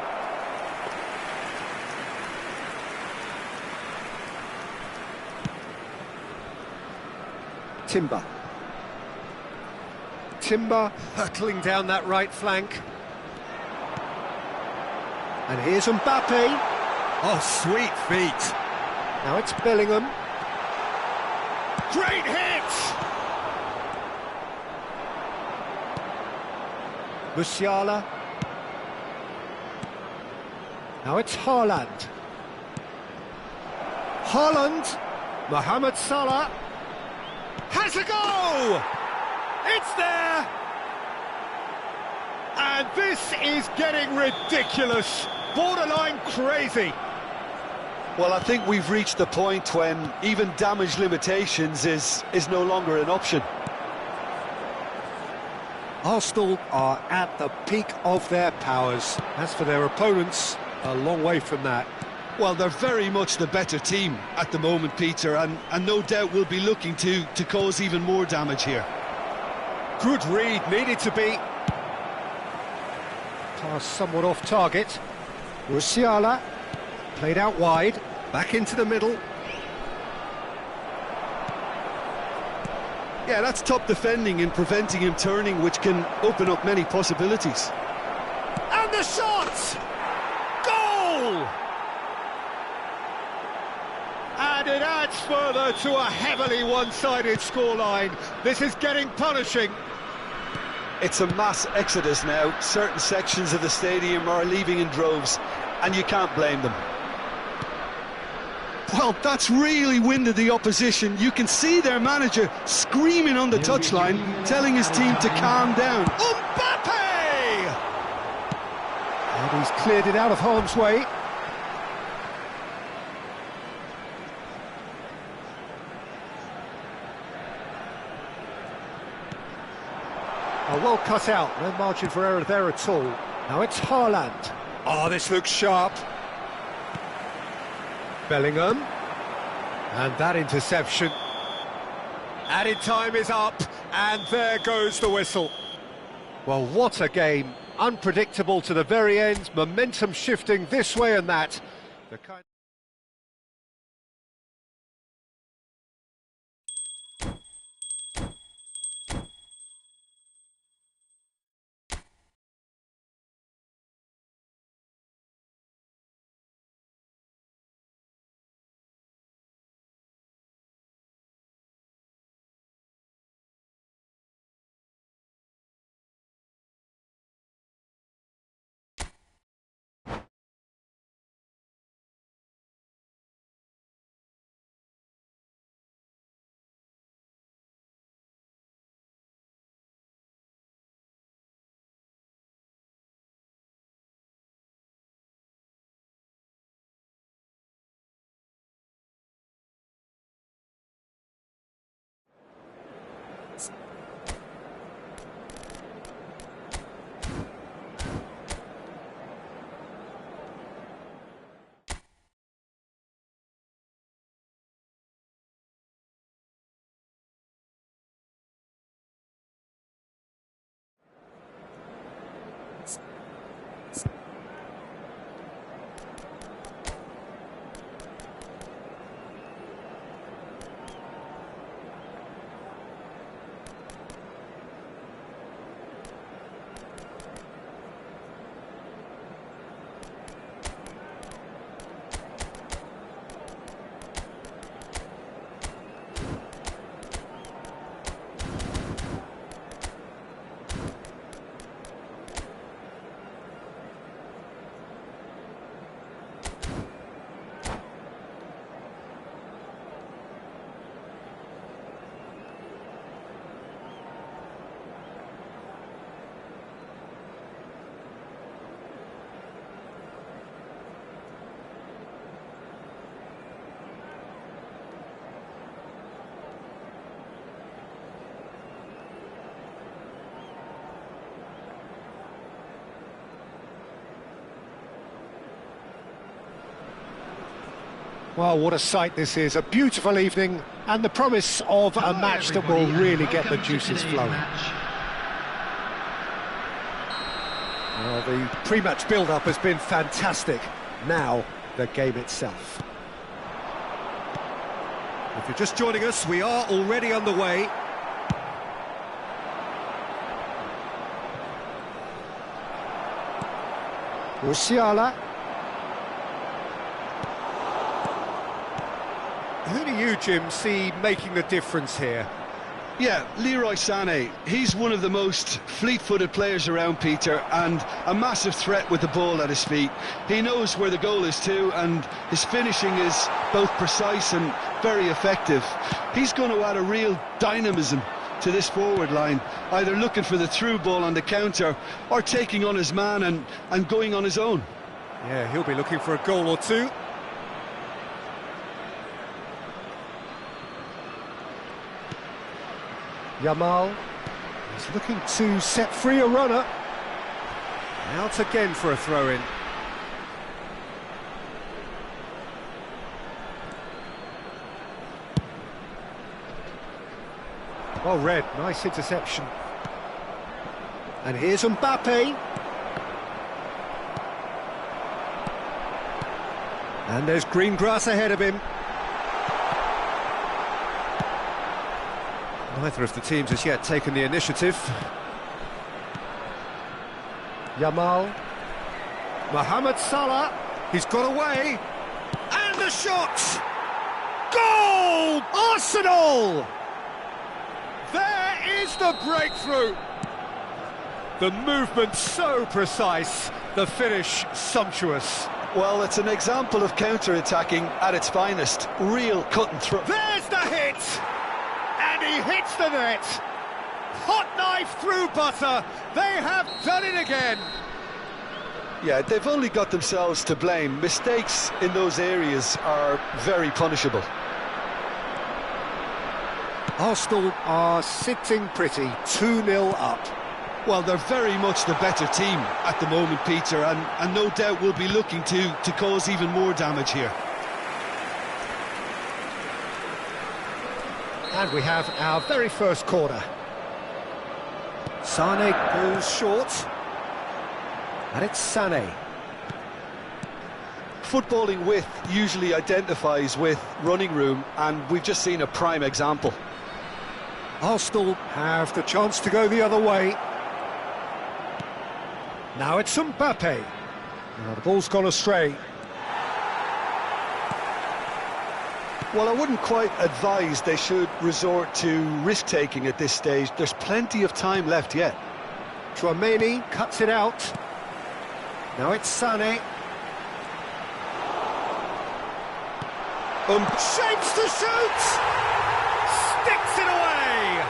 Timber hurtling down that right flank. And here's Mbappe. Oh, sweet feet. Now it's Bellingham. Great hit! Musiala. Now it's Haaland. Mohamed Salah has a go! It's there! And this is getting ridiculous, borderline crazy. Well, I think we've reached the point when even damage limitations is no longer an option. Arsenal are at the peak of their powers. As for their opponents, a long way from that. Well, they're very much the better team at the moment, Peter, and no doubt will be looking to cause even more damage here. Good read, needed to be. Pass somewhat off target. Musiala, played out wide, back into the middle. Yeah, that's top defending and preventing him turning, which can open up many possibilities. And the shot! Goal! And it adds further to a heavily one-sided scoreline. This is getting punishing. It's a mass exodus now. Certain sections of the stadium are leaving in droves, and you can't blame them. Well, that's really winded the opposition. You can see their manager screaming on the touchline, telling his team to calm down. Mbappe! And he's cleared it out of harm's way. Oh, well cut out, no margin for error there at all. Now it's Haaland. Oh, this looks sharp. Bellingham. And that interception. Added time is up, and there goes the whistle. Well, what a game. Unpredictable to the very end, momentum shifting this way and that. The kind Well, what a sight this is. A beautiful evening and the promise of a match that will really get the juices flowing. Well, the pre-match build-up has been fantastic. Now, the game itself. If you're just joining us, we are already underway. Musiala. Who do you, Jim, see making the difference here? Yeah, Leroy Sané. He's one of the most fleet-footed players around, Peter, and a massive threat with the ball at his feet. He knows where the goal is too, and his finishing is both precise and very effective. He's going to add a real dynamism to this forward line, either looking for the through ball on the counter or taking on his man and going on his own. Yeah, he'll be looking for a goal or two. Yamal is looking to set free a runner. Out again for a throw-in. Well read, nice interception. And here's Mbappe. And there's green grass ahead of him. Neither of the teams has yet taken the initiative. Yamal. Mohamed Salah. He's got away. And the shot! Goal! Arsenal! There is the breakthrough. The movement so precise, the finish sumptuous. Well, it's an example of counter-attacking at its finest. Real cut and thrust. There's the hit! And he hits the net. Hot knife through butter. They have done it again. Yeah, they've only got themselves to blame. Mistakes in those areas are very punishable. Arsenal are sitting pretty, 2-0 up. Well, they're very much the better team at the moment, Peter, and no doubt will be looking to cause even more damage here. And we have our very first corner. Sané goes short. And it's Sané. Footballing width usually identifies with running room, and we've just seen a prime example. Arsenal have the chance to go the other way. Now it's Mbappe. Now the ball's gone astray. Well, I wouldn't quite advise they should resort to risk-taking at this stage. There's plenty of time left yet. Chouameni cuts it out. Now it's Sané. Shapes to shoot! Sticks it away!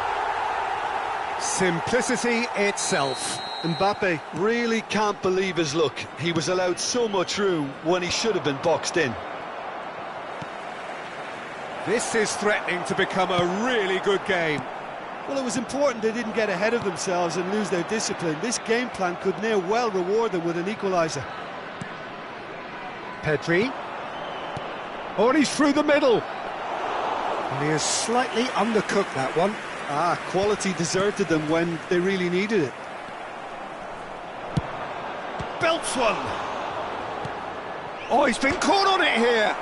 Simplicity itself. Mbappe really can't believe his luck. He was allowed so much room when he should have been boxed in. This is threatening to become a really good game. Well, it was important they didn't get ahead of themselves and lose their discipline. This game plan could near well reward them with an equaliser. Pedri. Oh, and he's through the middle. And he has slightly undercooked that one. Quality deserted them when they really needed it. Belts one. Oh, he's been caught on it here.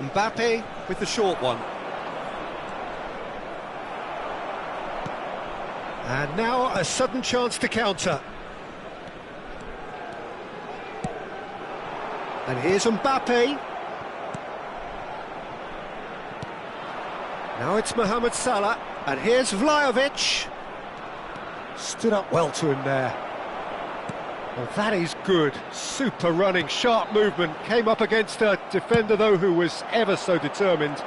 Mbappe with the short one. And now a sudden chance to counter. And here's Mbappe. Now it's Mohamed Salah. And here's Vlahovic. Stood up well to him there. Well, that is good. Super running, sharp movement. Came up against a defender, though, who was ever so determined.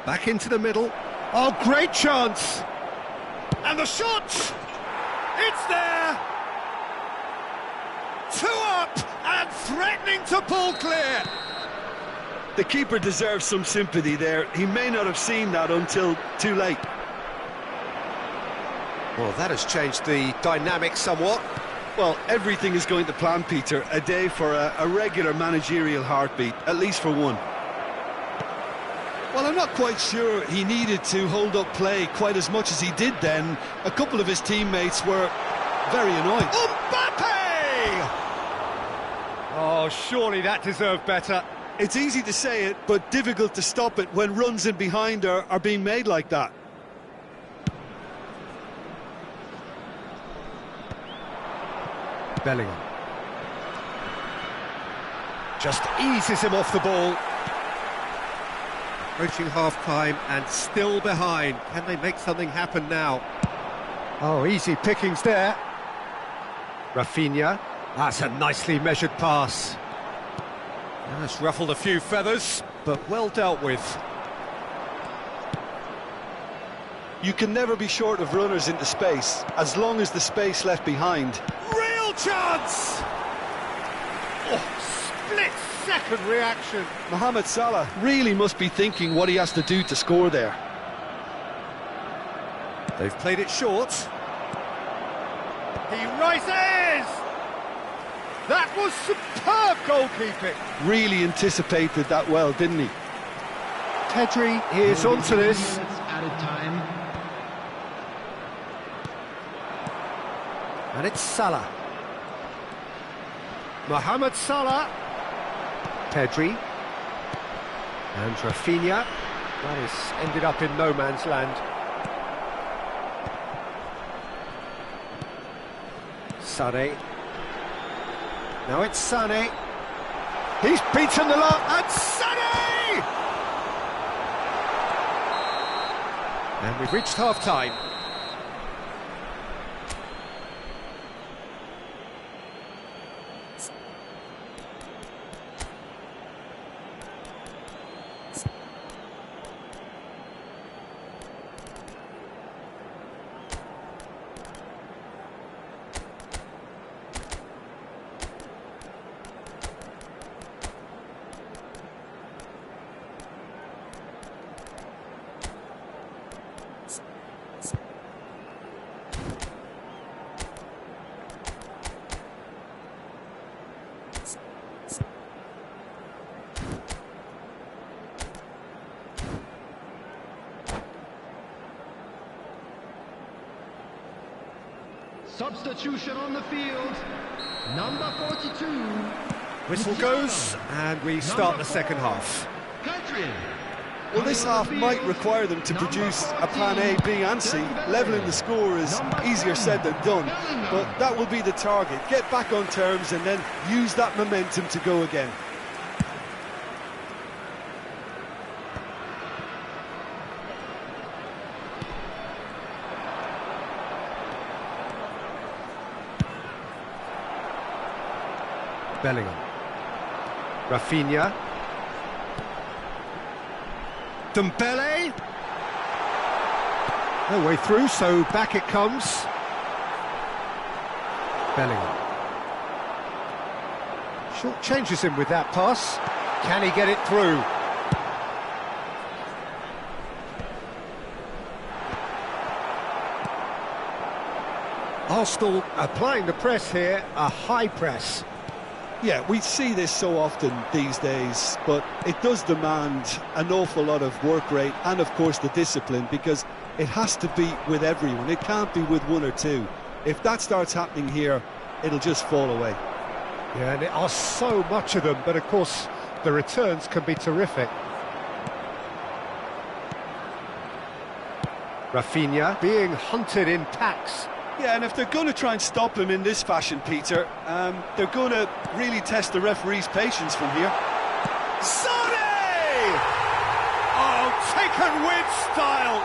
Back into the middle. Oh, great chance! And the shot! It's there! 2 up and threatening to pull clear. The keeper deserves some sympathy there. He may not have seen that until too late. Well, that has changed the dynamic somewhat. Well, everything is going to plan, Peter. A day for a regular managerial heartbeat, at least for one. Well, I'm not quite sure he needed to hold up play quite as much as he did then. A couple of his teammates were very annoyed. Mbappe! Oh, surely that deserved better. It's easy to say it, but difficult to stop it when runs in behind are being made like that. Bellingham. Just eases him off the ball. Approaching half-time and still behind. Can they make something happen now? Oh, easy pickings there. Rafinha. That's a nicely measured pass. That's ruffled a few feathers, but well dealt with. You can never be short of runners into space, as long as the space left behind. Real chance! Oh, split-second reaction. Mohamed Salah really must be thinking what he has to do to score there. They've played it short. He rises! That was superb goalkeeping. Really anticipated that well, didn't he? Pedri is onto this. Added time. And it's Salah. Mohamed Salah. Pedri. And Rafinha. That is ended up in no man's land. Sané. Now it's Sané. He's beaten the lot, and Sané! And we've reached half-time. Substitution on the field. Number 42. Whistle goes, and we start the second half. Country. Well, this half might require them to produce a plan A, B and C. Levelling the score is easier said than done, but that will be the target. Get back on terms and then use that momentum to go again. Bellingham. Rafinha. Dembele. No way through, so back it comes. Bellingham. Short changes him with that pass. Can he get it through? Arsenal applying the press here, a high press. Yeah, we see this so often these days, but it does demand an awful lot of work rate and, of course, the discipline, because it has to be with everyone. It can't be with one or two. If that starts happening here, it'll just fall away. Yeah, and there are so much of them, but, of course, the returns can be terrific. Rafinha being hunted in packs. Yeah, and if they're going to try and stop him in this fashion, Peter, they're going to really test the referee's patience from here. Sané! Oh, taken with style!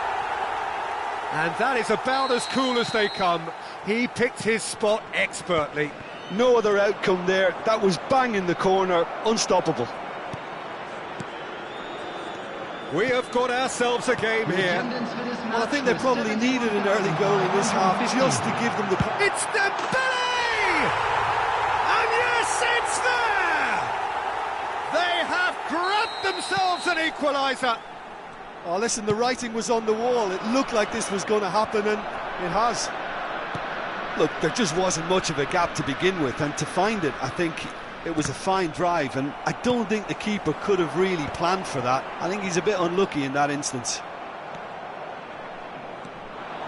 And that is about as cool as they come. He picked his spot expertly. No other outcome there. That was bang in the corner, unstoppable. We have got ourselves a game here. Well, I think they probably needed an early goal in this half just to give them the... It's Dembele! And yes, it's there! They have grabbed themselves an equaliser. Oh, listen, the writing was on the wall. It looked like this was going to happen, and it has. Look, there just wasn't much of a gap to begin with, and to find it, I think it was a fine drive, and I don't think the keeper could have really planned for that. I think he's a bit unlucky in that instance.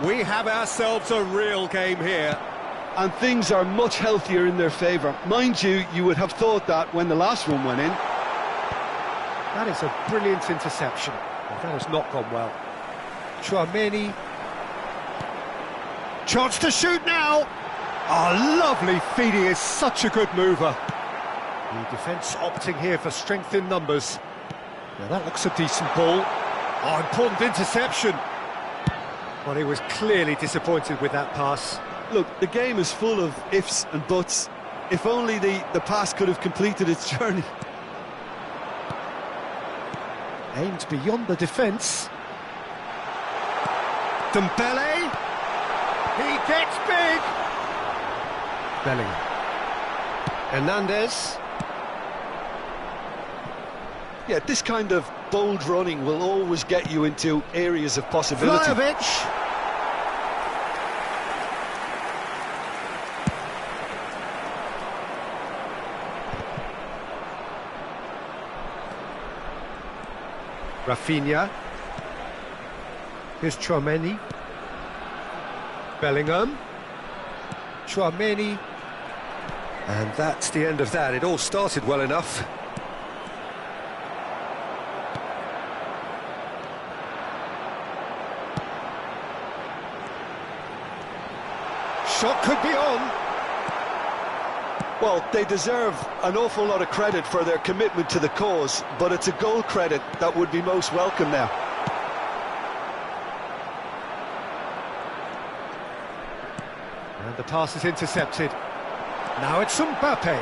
We have ourselves a real game here. And things are much healthier in their favour. Mind you, you would have thought that when the last one went in. That is a brilliant interception. Well, that has not gone well. Chouameni. Chance to shoot now. Oh, lovely feed. He is such a good mover. The defence opting here for strength in numbers. Now that looks a decent ball. Oh, important interception. Well, he was clearly disappointed with that pass. Look, the game is full of ifs and buts. If only the pass could have completed its journey. Aimed beyond the defence. Dembele. He gets big. Bellingham. Hernandez. Yeah, this kind of bold running will always get you into areas of possibility. A.Vasojevic. Rafinha. Here's Chouameni. Bellingham. Chouameni. And that's the end of that. It all started well enough. Shot could be on. Well, they deserve an awful lot of credit for their commitment to the cause, but it's a goal credit that would be most welcome now. And the pass is intercepted. Now it's Mbappe.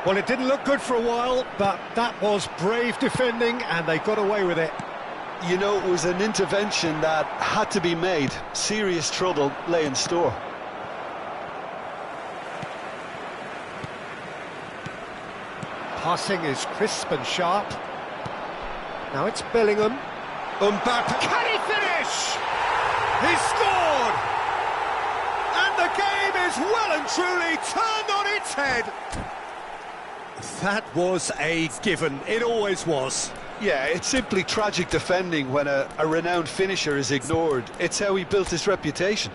Well, it didn't look good for a while, but that was brave defending, and they got away with it. You know, it was an intervention that had to be made. Serious trouble lay in store. Passing is crisp and sharp. Now it's Bellingham. Mbappe. Can he finish? He scored! And the game is well and truly turned on its head. That was a given. It always was. Yeah, it's simply tragic defending when a renowned finisher is ignored. It's how he built his reputation.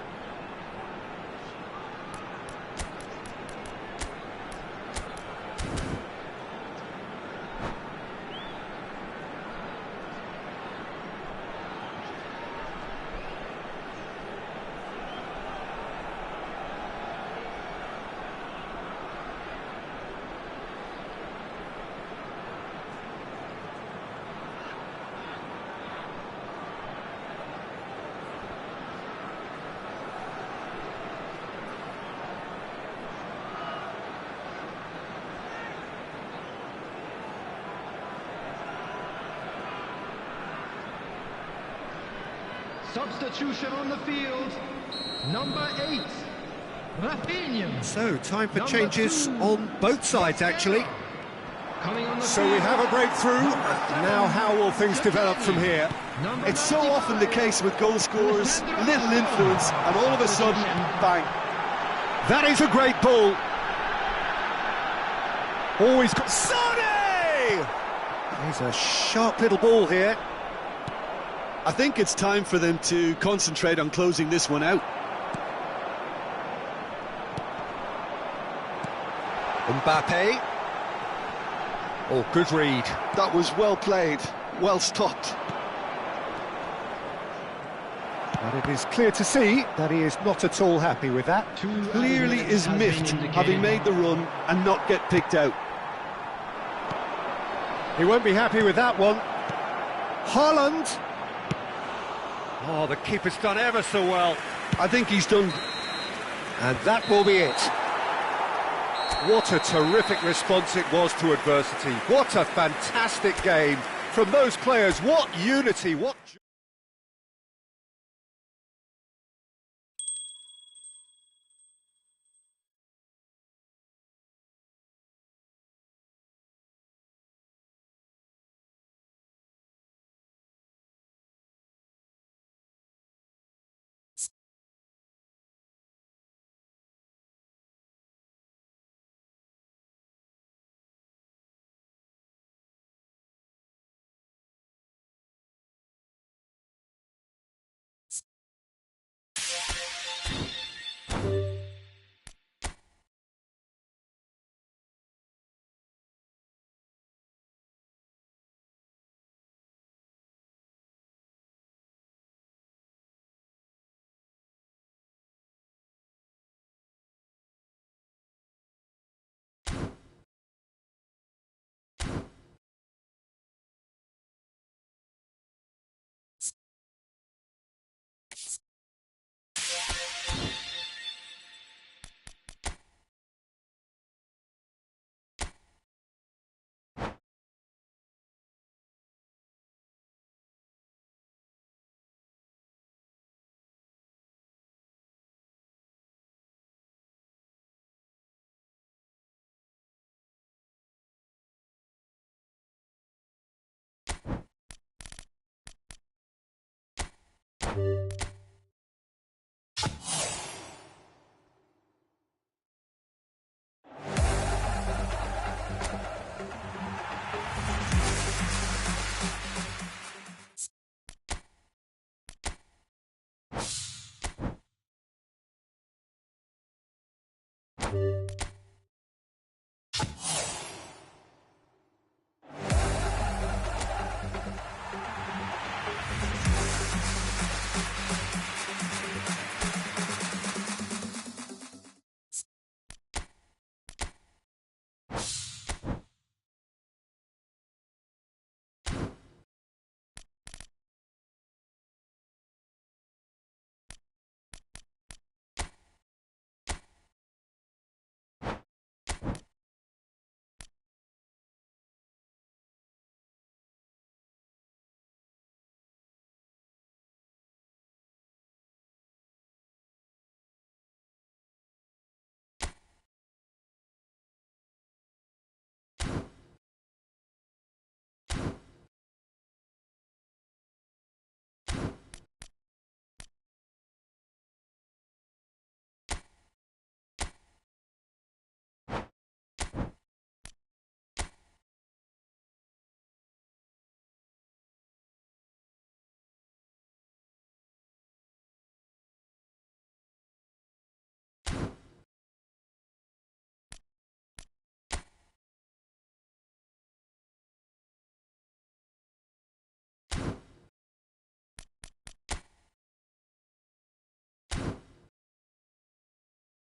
Substitution on the field, number 8, Rafinha. So, time for changes on both sides, actually. So we have a breakthrough. Now how will things develop from here? It's so often the case with goal scorers, little influence, and all of a sudden, bang. That is a great ball. Always got Sane! He's a sharp little ball here. I think it's time for them to concentrate on closing this one out. Mbappe. Oh, good read. That was well played, well stopped. But it is clear to see that he is not at all happy with that. Clearly is miffed, having made the run and not get picked out. He won't be happy with that one. Haaland. Oh, the keeper's done ever so well. I think he's done. And that will be it. What a terrific response it was to adversity. What a fantastic game from those players. What unity, what...